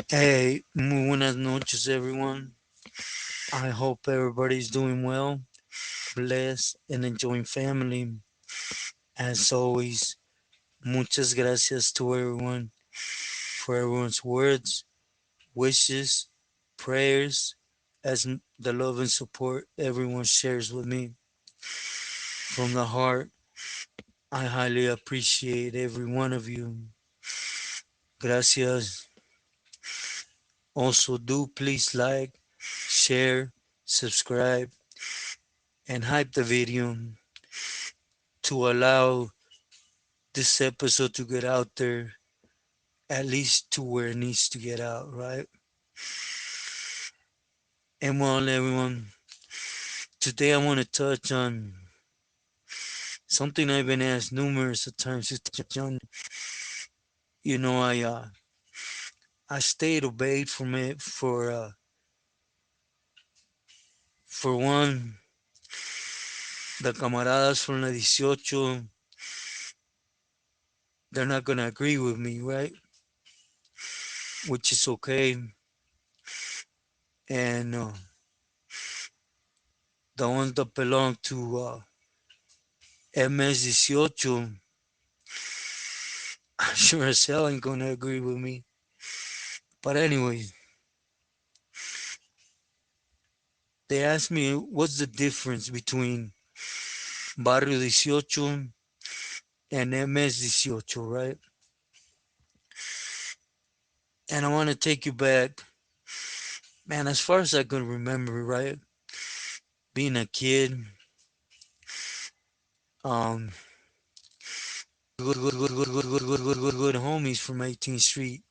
Hey, muy buenas noches, everyone. I hope everybody's doing well, blessed, and enjoying family. As always, muchas gracias to everyone for everyone's words, wishes, prayers, the love and support everyone shares with me. From the heart, I highly appreciate every one of you. Gracias. Also, do please like, share, subscribe, and hype the video to allow this episode to get out there, at least to where it needs to get out, right? And well, everyone, today I want to touch on something I've been asked numerous of times to touch on. You know, I stayed obeyed from it for one, the camaradas from la 18, they're not gonna agree with me, right? Which is okay. And the ones that belong to MS-18, I'm sure as hell ain't gonna agree with me. But anyway, they asked me what's the difference between barrio 18 and MS-18, right? And I want to take you back, man, as far as I can remember, right? Being a kid, um, good homies from 18th Street.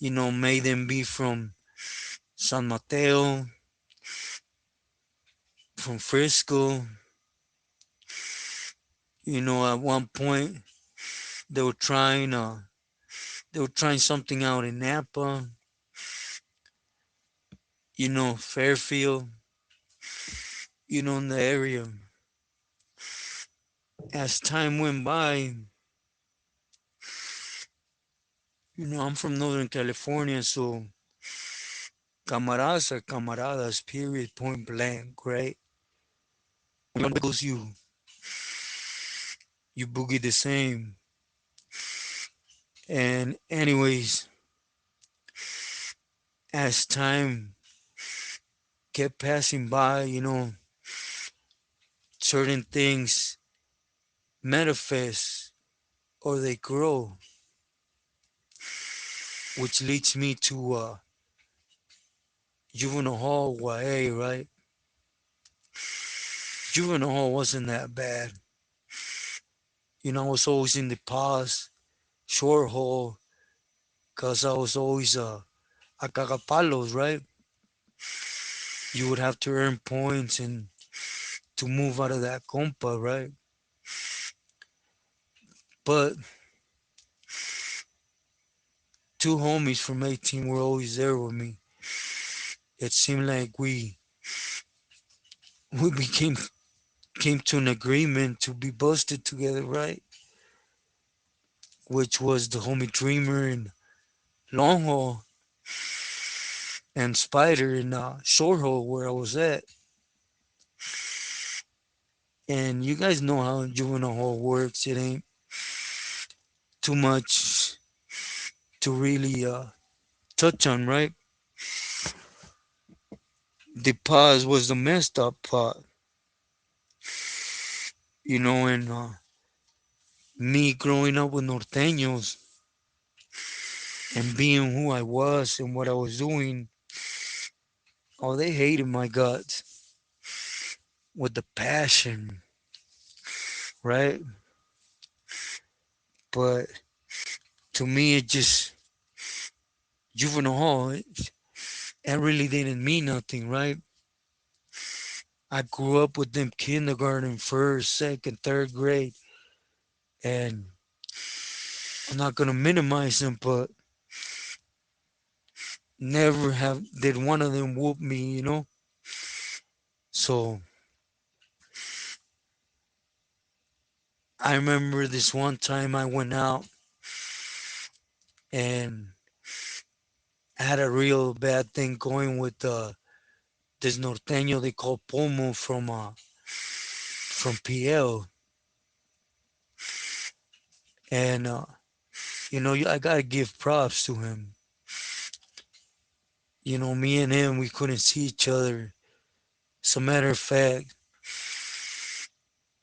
You know, may them be from San Mateo, from Frisco. You know, at one point they were trying, uh, they were trying something out in Napa. You know, Fairfield. You know, in the area. As time went by, you know, I'm from Northern California, so camaradas are camaradas, period, point blank, right? Because you boogie the same. And anyways, as time kept passing by, you know, certain things manifest or they grow, which leads me to juvenile hall YA, right? Juvenile hall wasn't that bad. You know, I was always in the pause, short hall, because I was always a cagapalos, right? You would have to earn points and to move out of that compa, right? But two homies from 18 were always there with me. It seemed like we became came to an agreement to be busted together, right? Which was the homie Dreamer and Long Haul and Spider in Short Hole where I was at. And you guys know how juvenile hall works. It ain't too much to really touch on, right? The pause was the messed up part, you know, and me growing up with norteños and being who I was and what I was doing, oh, they hated my guts with the passion, right? But to me, it just juvenile hall. It really didn't mean nothing, right? I grew up with them kindergarten, first, second, third grade, and I'm not gonna minimize them, but never have did one of them whoop me, you know. So I remember this one time I went out and I had a real bad thing going with this norteño they call Pomo from PL, and I gotta give props to him. Me and him, we couldn't see each other. As a matter of fact,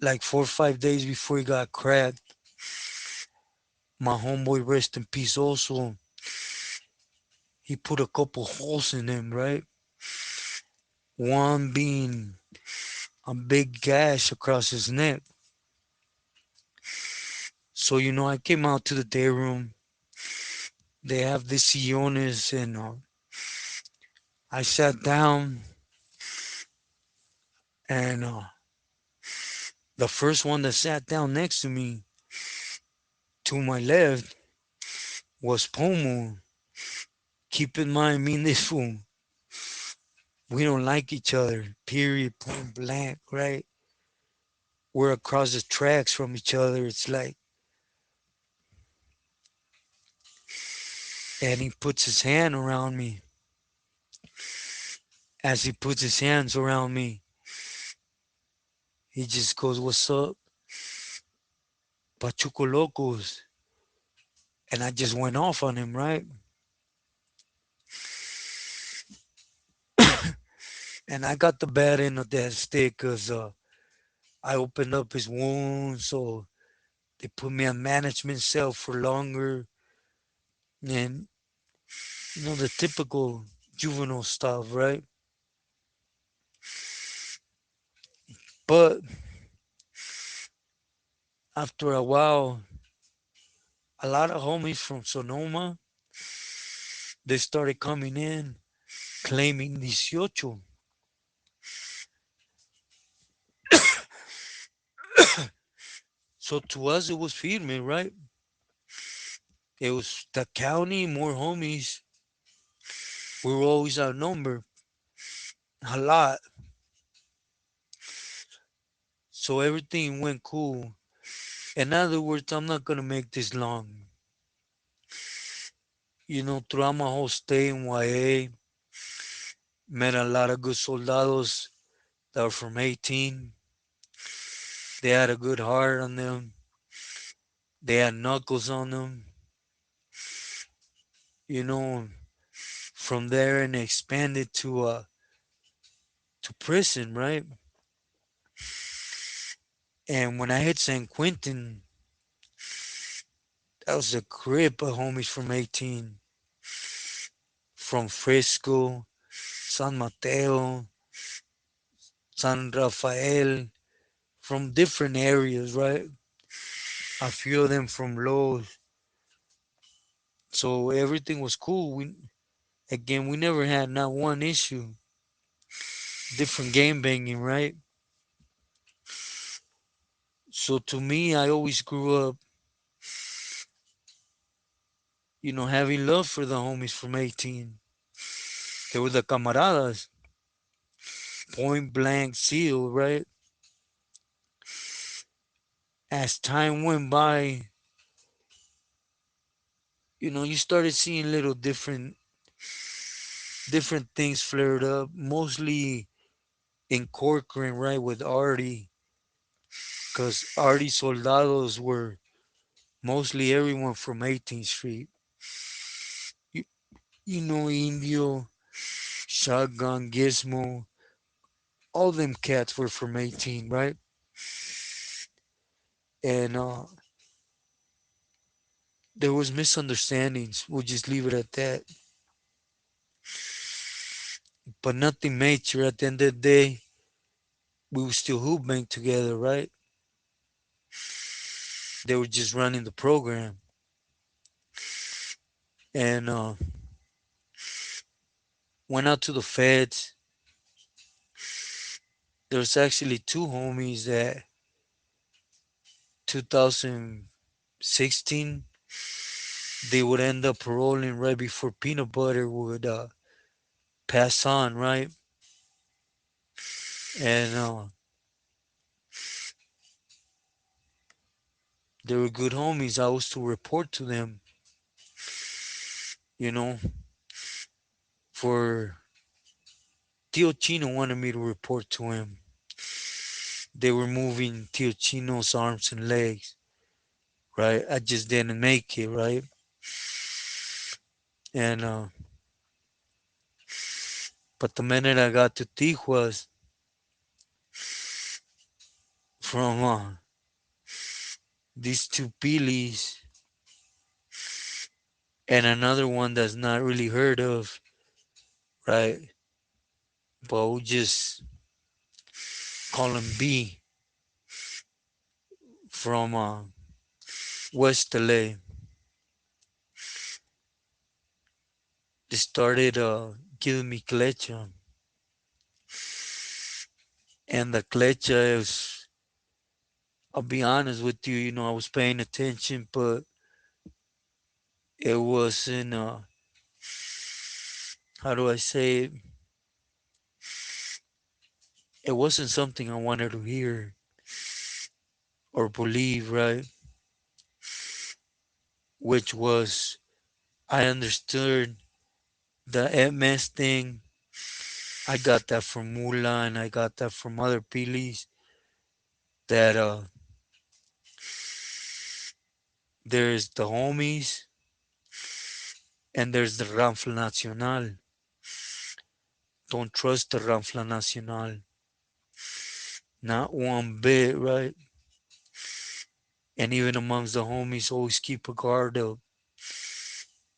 like 4 or 5 days before he got cracked, my homeboy, rest in peace, also, he put a couple holes in him, right? One being a big gash across his neck. So, I came out to the day room. They have the sillones, and I sat down, and the first one that sat down next to me, to my left, was Pomu. Keep in mind, me and this fool, we don't like each other, period, point blank, right? We're across the tracks from each other. It's like, and he puts his hand around me. As he puts his hands around me, he just goes, "What's up, Pachuco Locos?" And I just went off on him, right? And I got the bad end of that stick because I opened up his wound, so they put me on management cell for longer, and the typical juvenile stuff, right? But after a while, a lot of homies from Sonoma, they started coming in claiming 18. So to us, it was firme, right? It was the county, more homies. We were always outnumbered a lot. So everything went cool. In other words, I'm not going to make this long. Throughout my whole stay in YA, met a lot of good soldados that were from 18. They had a good heart on them. They had knuckles on them. You know, from there and expanded to prison, right? And when I hit San Quentin, that was a grip of homies from 18, from Frisco, San Mateo, San Rafael, from different areas, right? A few of them from Los. So everything was cool. We never had not one issue. Different game banging, right? So to me, I always grew up, having love for the homies from 18. They were the camaradas, point blank seal, right? As time went by, you started seeing little different things flared up, mostly in Corcoran, right, with Artie, because Artie soldados were mostly everyone from 18th Street. You, Indio, Shotgun, Gizmo, all them cats were from 18, right? And there was misunderstandings. We'll just leave it at that. But nothing major. At the end of the day, we were still hoop bang together, right? They were just running the program. And went out to the feds. There's actually two homies that 2016 they would end up paroling right before peanut butter would pass on, right? And they were good homies. I was to report to them, you know. for Tio Chino wanted me to report to him. They were moving Tio Chino's arms and legs, right? I just didn't make it, right? And but the minute I got to Tijuas from these two pilis and another one that's not really heard of, right? But we just call him B from West LA. They started giving me clecha, and the clecha is, I'll be honest with you, I was paying attention, but it wasn't, how do I say it? It wasn't something I wanted to hear or believe, right? Which was, I understood the MS thing. I got that from Mula and I got that from other pilis that there's the homies and there's the Ranfla Nacional. Don't trust the Ranfla Nacional. Not one bit, right? And even amongst the homies, always keep a guard up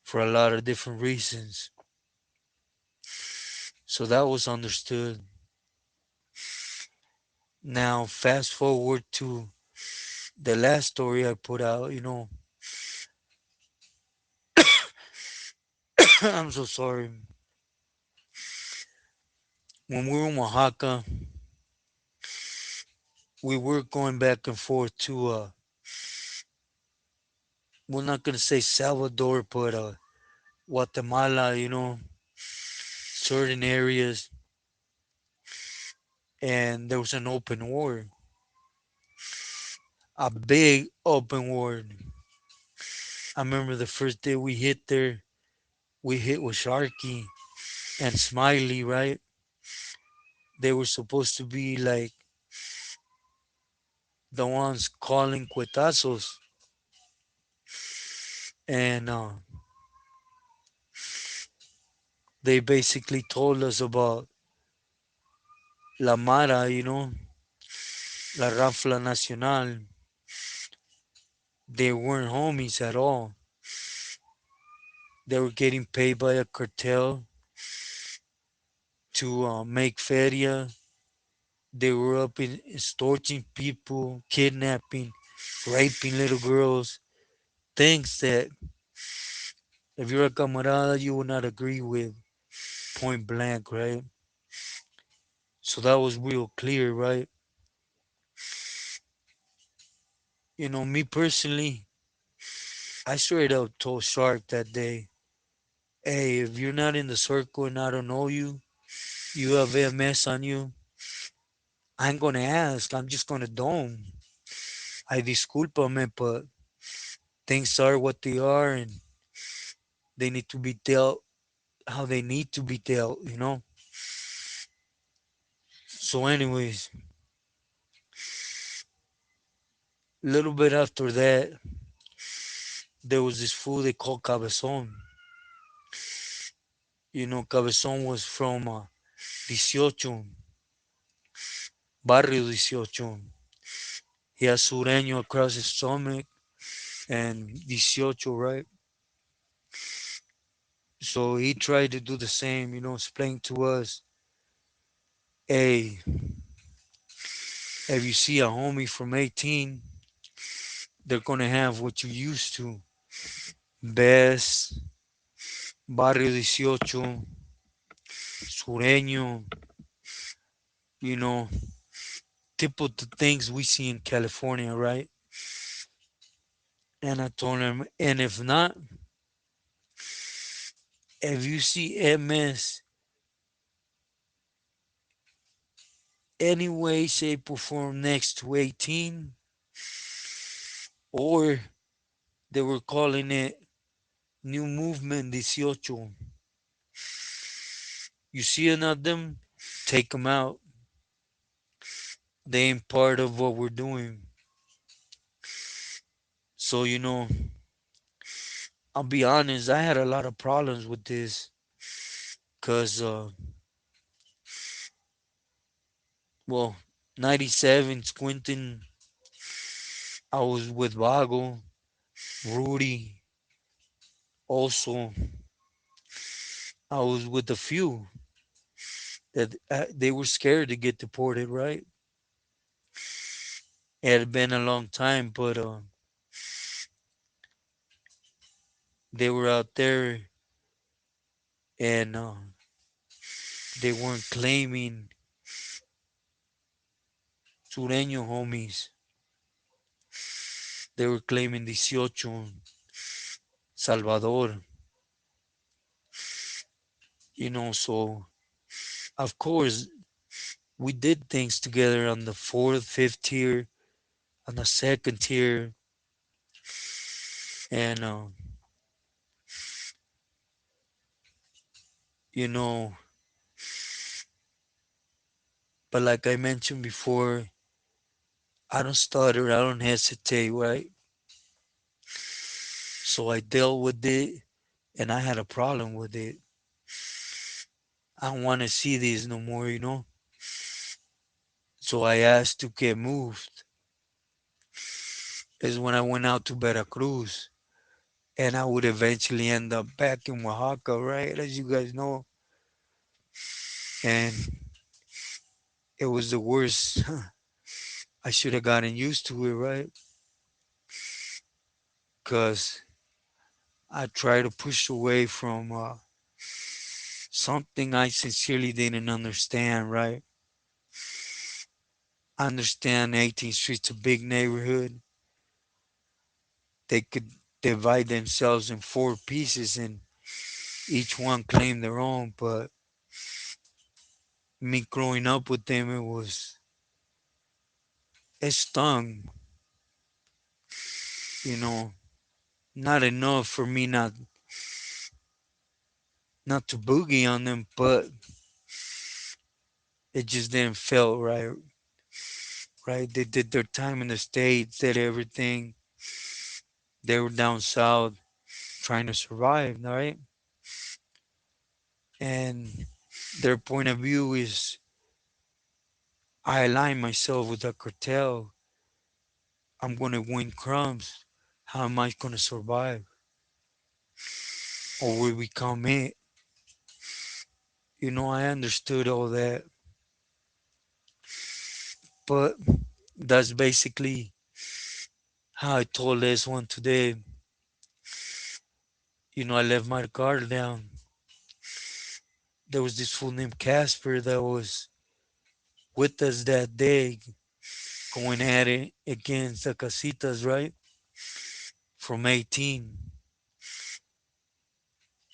for a lot of different reasons. So that was understood. Now, fast forward to the last story I put out, I'm so sorry. When we were in Oaxaca, we were going back and forth to, we're not going to say Salvador, but Guatemala, certain areas, and there was an open war, a big open war. I remember the first day we hit there, we hit with Sharky and Smiley, right? They were supposed to be like the ones calling cuetazos, and they basically told us about La Mara, La Rafla Nacional. They weren't homies at all. They were getting paid by a cartel to make feria. They were up in extorting people, kidnapping, raping little girls. Things that, if you're a camarada, you will not agree with point blank, right? So that was real clear, right? Me personally, I straight up told Shark that day, hey, if you're not in the circle and I don't know you, you have MS on you, I ain't gonna ask. I'm just gonna dome. I disculpame, but things are what they are and they need to be dealt how they need to be dealt. So, anyways, a little bit after that, there was this fool they called Cabezon. Cabezon was from 18, barrio 18. He has sureño across his stomach and 18, right? So he tried to do the same, explain to us, hey, if you see a homie from 18, they're gonna have what you used to. Best, Barrio 18, Sureño, you know, typical things we see in California, right? And I told him, and if not, if you see MS any way, shape, or form next to 18, or they were calling it New Movement 18, You see of them, take them out. They ain't part of what we're doing. So, I'll be honest, I had a lot of problems with this because, well, 97, Squinting, I was with Vago, Rudy, also, I was with a few that they were scared to get deported, right? It had been a long time, but they were out there and they weren't claiming Sureño homies. They were claiming 18, Salvador, so of course we did things together on the fourth, fifth tier, on the second tier, and you know, but like I mentioned before, I don't stutter, I don't hesitate, right? So I dealt with it, and I had a problem with it. I don't want to see this no more. So I asked to get moved. Is when I went out to Veracruz, and I would eventually end up back in Oaxaca, right? As you guys know, and it was the worst. I should have gotten used to it, right? Because I tried to push away from something I sincerely didn't understand, right? I understand 18th Street's a big neighborhood. They could divide themselves in four pieces and each one claim their own, but me growing up with them, it stung, you know, not enough for me not to boogie on them, but it just didn't feel right. Right? They did their time in the States, did everything. They were down south trying to survive, right? And their point of view is I align myself with the cartel. I'm going to win crumbs. How am I going to survive? Or will we become it? I understood all that. But that's basically how I told this one today. I left my car down. There was this fool named Casper that was with us that day going at it against the casitas, right? From 18.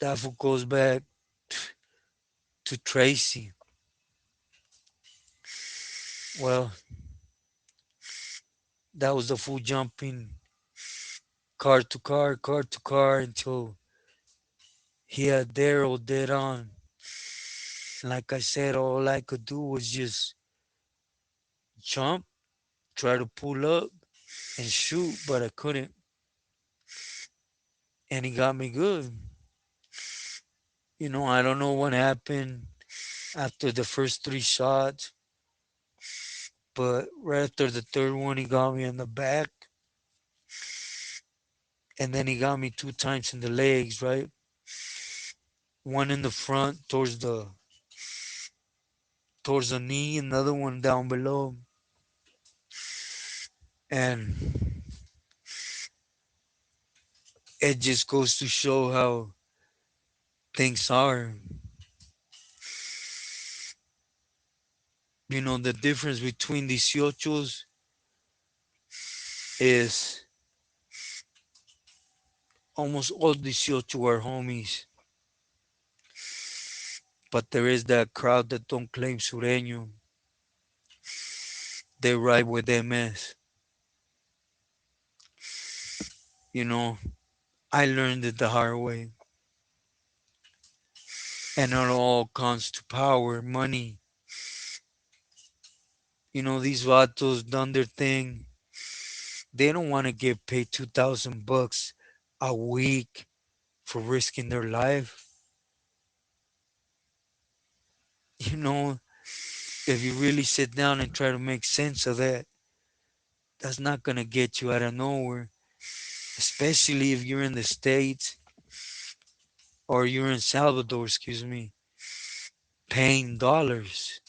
That fool goes back to Tracy. Well, that was the fool jumping car to car until he had Daryl dead on. And like I said, all I could do was just jump, try to pull up and shoot, but I couldn't. And he got me good. I don't know what happened after the first three shots, but right after the third one, he got me in the back, and then he got me two times in the legs, right? One in the front towards the knee, another one down below, and it just goes to show how things are. The difference between these yochos is almost all these yocho are homies, but there is that crowd that don't claim sureño. They ride with MS. You know, I learned it the hard way. And it all comes to power, money. You know, these vatos done their thing. They don't want to get paid $2,000 a week for risking their life. You know, if you really sit down and try to make sense of that, that's not gonna get you out of nowhere. Especially if you're in the States or you're in Salvador, excuse me, paying dollars.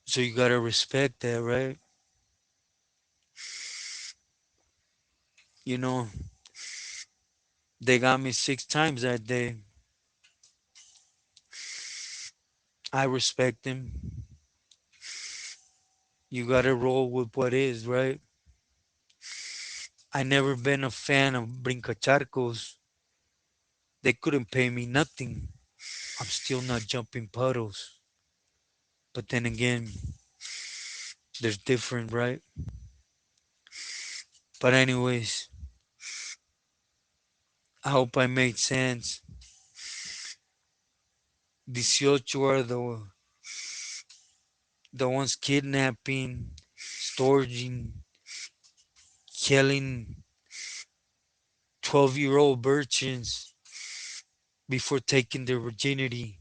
So you gotta respect that, right? You know, they got me 6 times that day. I respect them. You gotta roll with what is, right? I never been a fan of brincacharcos. They couldn't pay me nothing. I'm still not jumping puddles. But then again, there's different, right? But anyways, I hope I made sense. 18 are the ones kidnapping, storging, killing 12-year-old virgins before taking their virginity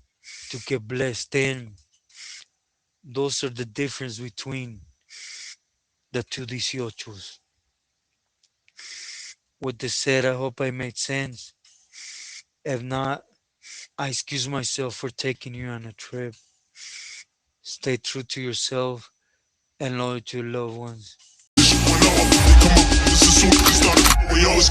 to get blessed. Then those are the difference between the two 18s. With this said, I hope I made sense. If not, I excuse myself for taking you on a trip. Stay true to yourself and loyal to your loved ones. This is so we started. We always